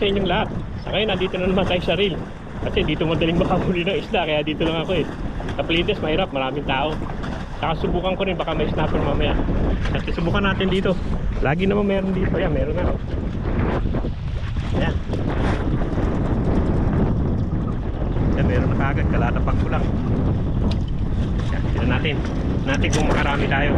sa inyong lahat. Sa ngayon, nandito na naman tayo sa RHYLL. Kasi dito madaling makahuli ng isda, kaya dito lang ako eh. Sa Pilipinas, mahirap, maraming tao. Saka subukan ko rin, baka may snapper mamaya. At subukan natin dito. Lagi naman meron dito. Ayan, meron na. Ayan. Ayan, meron na kagad. Kalatapag ko lang. Ayan, tignan natin. Natin kung makarami tayo.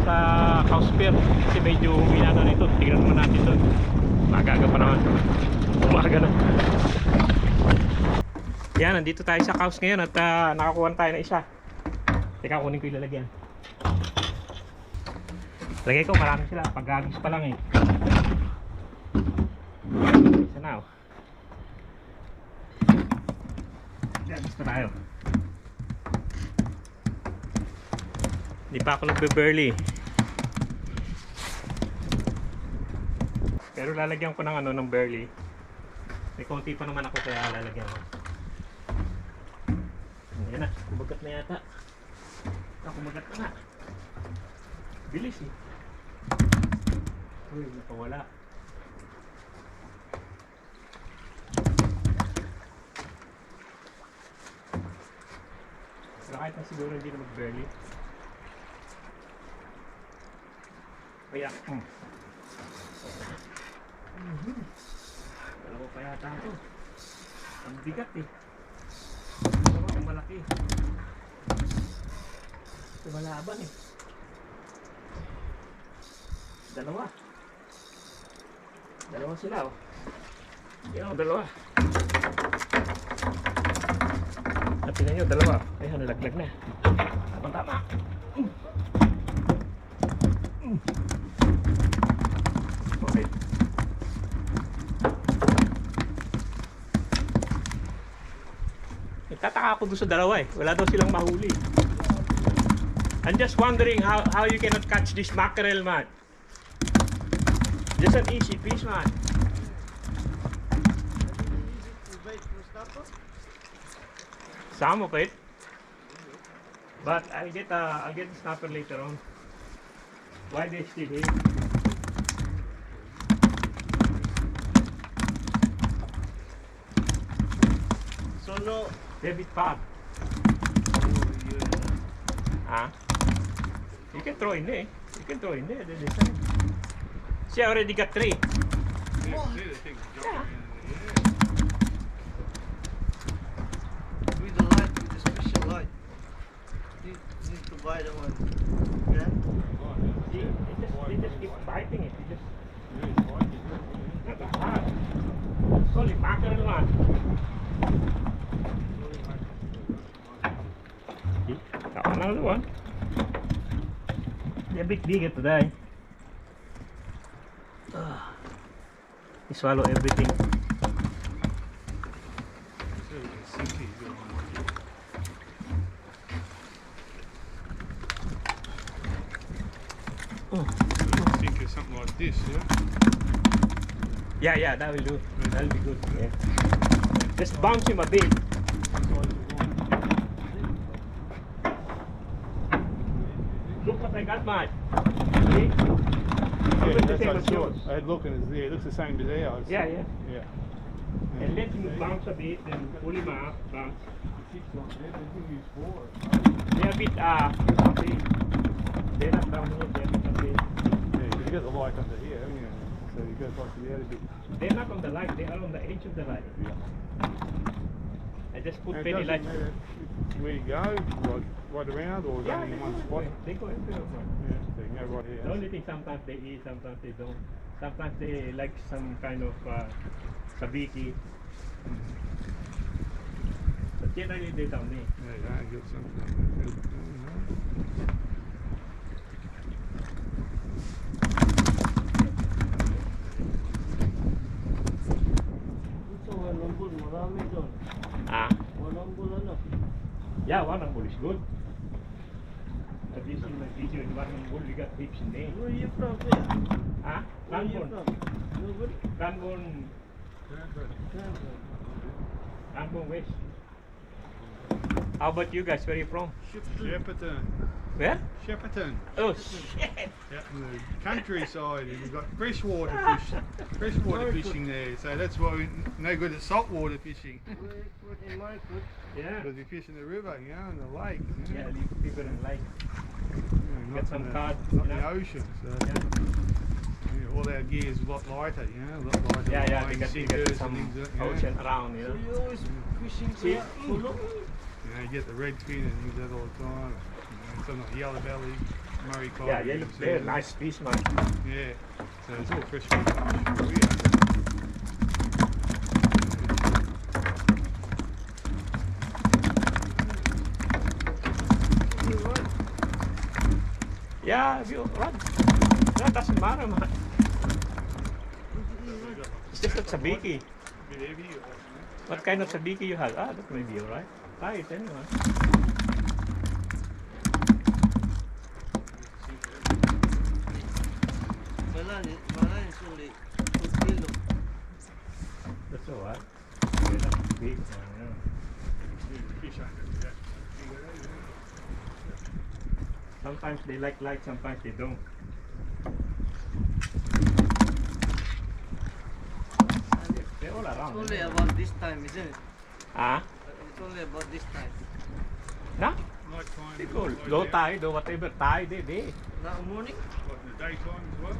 sa house pier kasi medyo humina na rito. Tignan naman natin doon. Magaga pa naman. Umaga na. Yan, nandito tayo sa house ngayon at nakakuha tayo na isa. Teka, kunin ko yung lalagyan. Lagay ko, marami sila. Pag-agis pa lang eh. Isa na oh. Agis pa tayo. Hindi pa ako nagbe-burley. Pero lalagyan ko ng ano, ng burley. May konti pa naman ako kaya lalagyan ko. Ayan na, kumagat na yata. Kumagat na nga. Bilis eh. Uy, napawala. Pero kahit na siguro hindi na mag-burley. Kaya, dalawa pa yata ito. Ang bigat eh. Ang malaki. Lumalaban eh. Dalawa. Dalawa sila oh. Yan oh, dalawa. At tingnan nyo, dalawa. Ayan, nalaglag na. Tamang tama. Okay. Nagtataka ako doon sa dalawa eh. Wala daw silang mahuli. I'm just wondering how you cannot catch this mackerel, man. Just an easy fish, man. Some of it, but I'll get the snapper later on. Why they still here? So no, They're a bit fat. Huh? You can throw in there. You can throw in there. See, I already got 3. yeah. With the light, with the special light. You need to buy the one. Yeah? See, they just keep biting it. They just not that hard. It's only mackerel, man. See, got another one. They're a bit bigger today. They swallow everything. I think it's something like this, yeah? Yeah, that will do. That'll be good. Yeah. Just bounce him a bit. Look what I got, man. See? Yeah, Look the that's same what as yours. I had looking at it looks the same as ours. Yeah, yeah. Yeah. And let him bounce a bit and pull him up, bounce. They're a bit, they're not down here, they're a bit up there. Yeah, you got the light under here, haven't you? So you got to the other bit. They're not on the light, they are on the edge of the light. Yeah. I just put And penny it light. doesn't matter where you go, like right around, or is Yeah, only in one spot? they go everywhere. Yeah, so you can go right here. The only thing, sometimes they eat, sometimes they don't. Sometimes they like some kind of sabiki. But generally they don't eat. There you go, you got something. So walang bull, marami doon. Ah? Walang bull ano? Yeah, one bull is good. At least in my video, in one bull we got heaps in there. Where are you from? Yeah. Ah? Where are you Cranbourne. from? Nobody? Cranbourne. Cranbourne West. How about you guys? Where are you from? Shepparton. Where? Shepparton. Oh shit! Out in the countryside, and we've got freshwater fishing there. So that's why we're no good at saltwater fishing. In my foot. Yeah. Because we fish in the river, you know, in the lake. You know? Yeah, leave people in like. Yeah, Get some in cod, not you in know? the ocean. So Yeah. yeah, all our gear is a lot lighter, you know, a lot lighter. Yeah, yeah, line because you sinkers get and some things like that, ocean around, you So know. you always fishing See? for pullo? You know, you get the red fin and things like that all the time. You know, Some like yellow belly, Murray cod. Yeah, yellow, they're nice fish, man. Yeah, so it's all freshwater fish. Yeah. Yeah, if you run. That doesn't matter, man. It's just a sabiki. A bit heavy or What kind of sabiki you have? Ah, that may be alright. Try it anyway. Malan is only 2 kilo. That's alright. They're not big, man. fish under that. Sometimes they like light, sometimes they don't. They're all It's around. only about this time, isn't it? Ah? It's only about this time. Nah? Night time. They go low tide or whatever tide they be. Now morning? What, in the daytime as well?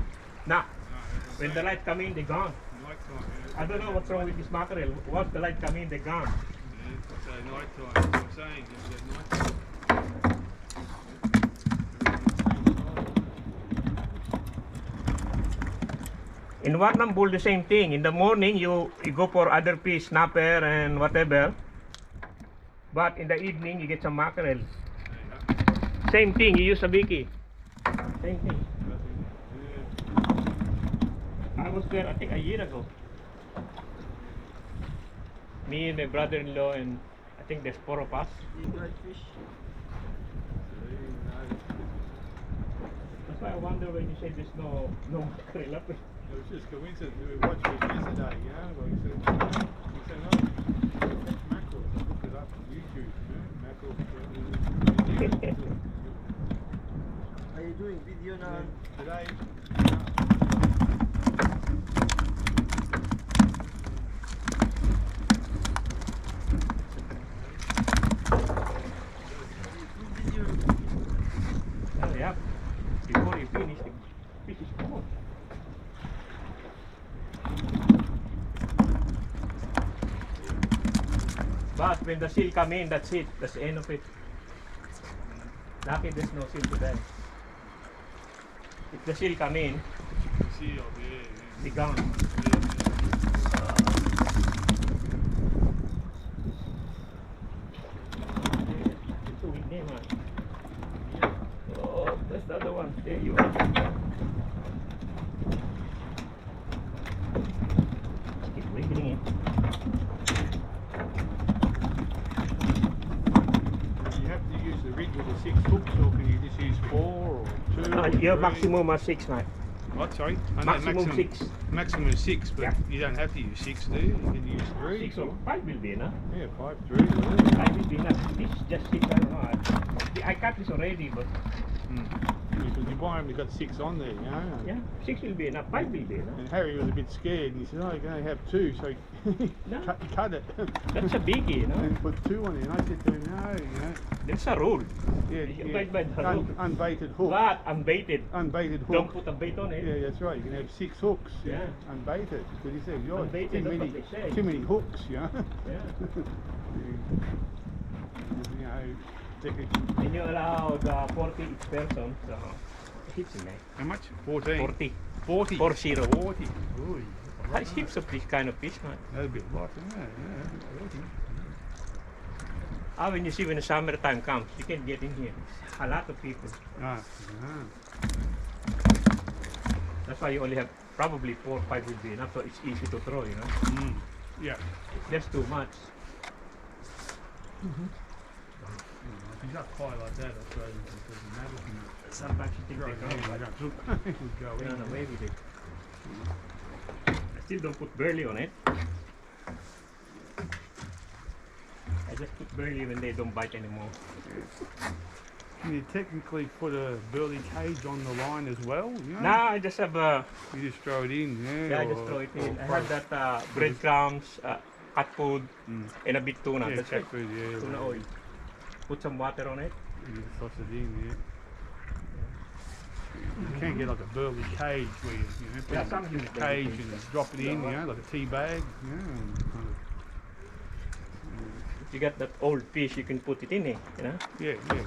Nah. No, When the light come in, they gone. night time. Yeah. I don't know what's wrong with this mackerel. Once the light come in, they gone. Yeah, so night time. That's what I'm saying. It's night time. In Vietnam bull, the same thing. In the morning, you go for other fish, snapper and whatever. But in the evening, you get some mackerel. Same thing. You use sabiki. Same thing. I was there, I think, a year ago. Me and my brother-in-law, and I think there's 4 of us. You dried fish? That's why I wonder when you say there's no mackerel up there. It was just coincidence. We were watching it yesterday, you know, like we said, no, that's mackerel. I looked it up on YouTube, you know, mackerel. Are you doing video now? Today, Video. Oh, yeah. Before you finish, the fish is gone. But when the seal come in, that's it. That's the end of it. Lucky there's no seal today. If the seal come in, see, yeah, be gone. It's a windy, man. Oh, that's the other one. There you are. Just keep wiggling it. You have to use the rig with the 6 hooks, or can you just use 4 or 2? Or Your 3? maximum is 6, mate. What, sorry? I know Maximum 6. Maximum is 6, but Yeah. you don't have to use 6, do you? You can use 3. 6 or 5 will be enough. Yeah, 5, 3. Whatever. 5 will be enough. This just 6, I don't know. I cut this already, but Because you buy them, you've got 6 on there, you know? yeah, 6 will be enough. 5 will be enough. And Harry was a bit scared, and he said, oh, you can only have 2, so he No. cut it. That's a biggie, you know. And put 2 on it, and I said to him, no, you know. That's a rule. Yeah, You yeah. abide by the rule. Unbaited hook. But unbaited. Unbaited hook. Don't put a bait on it. Yeah, that's right. You can have 6 hooks. Yeah. Unbaited. Because he said, you're Unbaited, too that's many, what they say. too many hooks, you know. Yeah. You know, take it. And you allowed 40 each person, so it's in there. How much? 14. 40. 40. 40. 40. Ooh, There's heaps of this kind of fish, man. that'd be a lot, isn't it? Yeah, 40. When you see when the summertime comes, you can get in here. A lot of people. Ah, That's why you only have probably 4 or 5 will be enough, so it's easy to throw, you know. Yeah. If there's too much. If he's up high like that, I suppose it doesn't matter to me. Sometimes you think Right, they go, but it would go run in. away with it. I still don't put burley on it. I just put burley when they don't bite anymore. Can you technically put a burley cage on the line as well? You know? Now I just have You just throw it in, yeah. yeah, I just throw it in. I have that breadcrumbs, cat food, and a bit tuna. Yeah, That's cat it. food, yeah. Tuna oil. Put some water on it. You just toss it in, yeah. You can get like a burley cage where you know, put Yeah, it some in use a burley cage cage, and yeah. drop it in, Yeah, you know, like a tea bag. Yeah, and kind of, you got that old fish, you can put it in, you know? Yeah, yeah.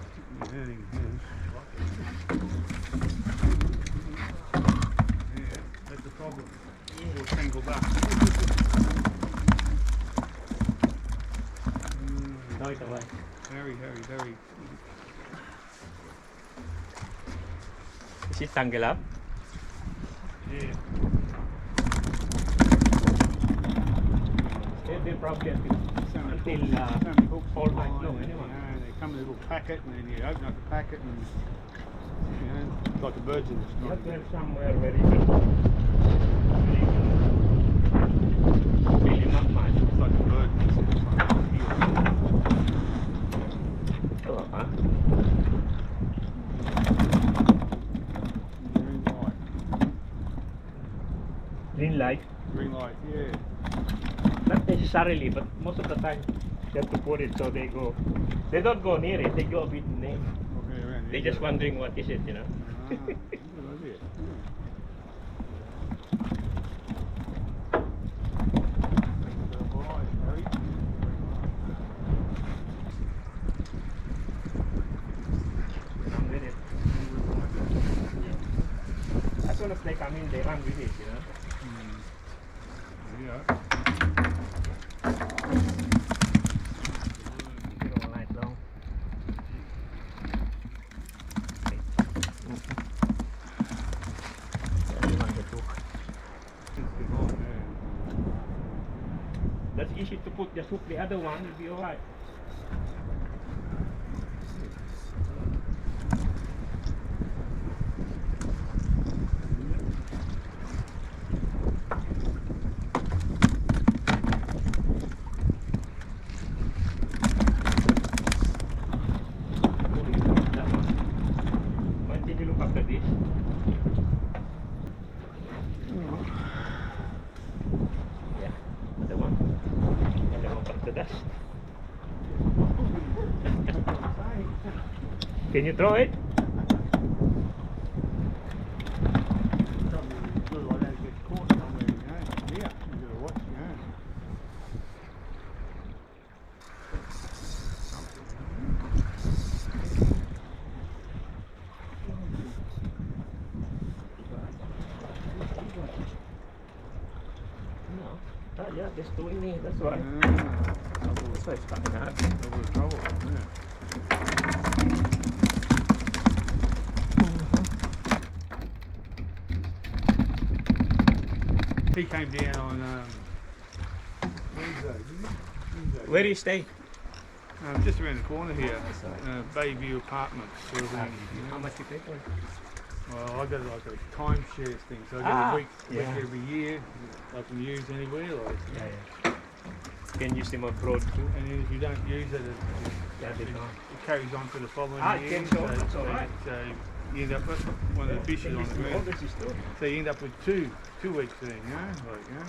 Yeah, that's the problem. Or tangled up. Right away. Very. Is it tangle up? Yeah. They probably until all night long, anyway. They come in a little packet, and then you open up the packet, and like the birds in the You have to night. have somewhere where you can fill him up much. It's like the bird. Oh, huh? Green light. Green light, yeah. Not necessarily, but most of the time you have to put it so they go. They don't go near it, they go a bit near. Walking around They're here. just wondering what is it, you know. Good idea. Run with it. As soon as they come in, they run with it, you know. Yeah. All night long. That's easy to put, just hook the other one, will be alright. Why did you look after this? Yeah, the one. The one back to dust. Can you throw it? No. Yeah, just doing me, that's why. That's why it's coming out. He came down on Wednesday, didn't he? Wednesday. Where do you stay? Just around the corner here, That's Bayview Apartments. Sort of thing, you How know. much you pay for it? Well, I got like a timeshare thing, so I get Ah, a week yeah. every year. I can use anywhere, like, Yeah. Can use them abroad too. and then if you don't use it, Yeah, they don't. it carries on for the following Ah, it year. carries on, that's all right. So you end up with one of the fishes on the ground. This is too. So you end up with two weeks there, you know, like, you know.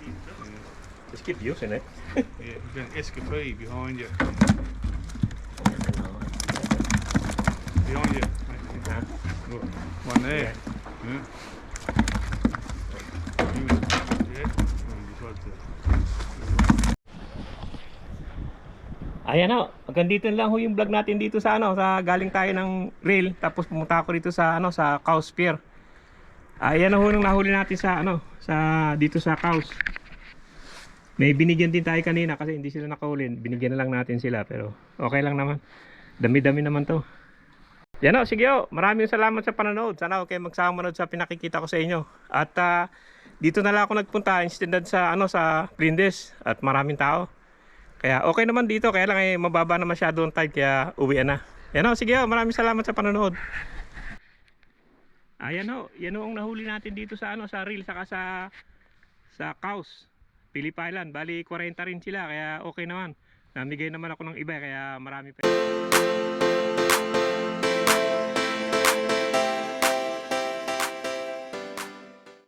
Yeah. Just keep using it. Yeah, you've got an escapade behind you. Behind you. Huh? Look, one there. Yeah. Yeah. Yeah. And you got the- Ayan na, hanggang dito lang ho yung vlog natin dito sa galing tayo ng RHYLL, tapos pumunta ako dito sa sa Cows Pier. Ayan na ho nung nahuli natin sa dito sa Cows. May binigyan din tayo kanina kasi hindi sila nakahuli. Binigyan na lang natin sila, pero okay lang naman. Dami-dami naman to. Yan o, sige o. Maraming salamat sa panonood. Sana okay magsama manood sa pinakikita ko sa inyo. At dito na lang ako nagpunta instead sa sa Flinders at maraming tao. Kaya okay naman dito, kaya lang mababa na masyado ang tide, kaya uwian na. Yan o, sige o. Maraming salamat sa panonood. Ayan o, yan o ang nahuli natin dito sa sa RHYLL saka sa Cows. Phillip Island, bali 40 rin sila, kaya okay naman. Namigay naman ako ng iba, kaya marami pa.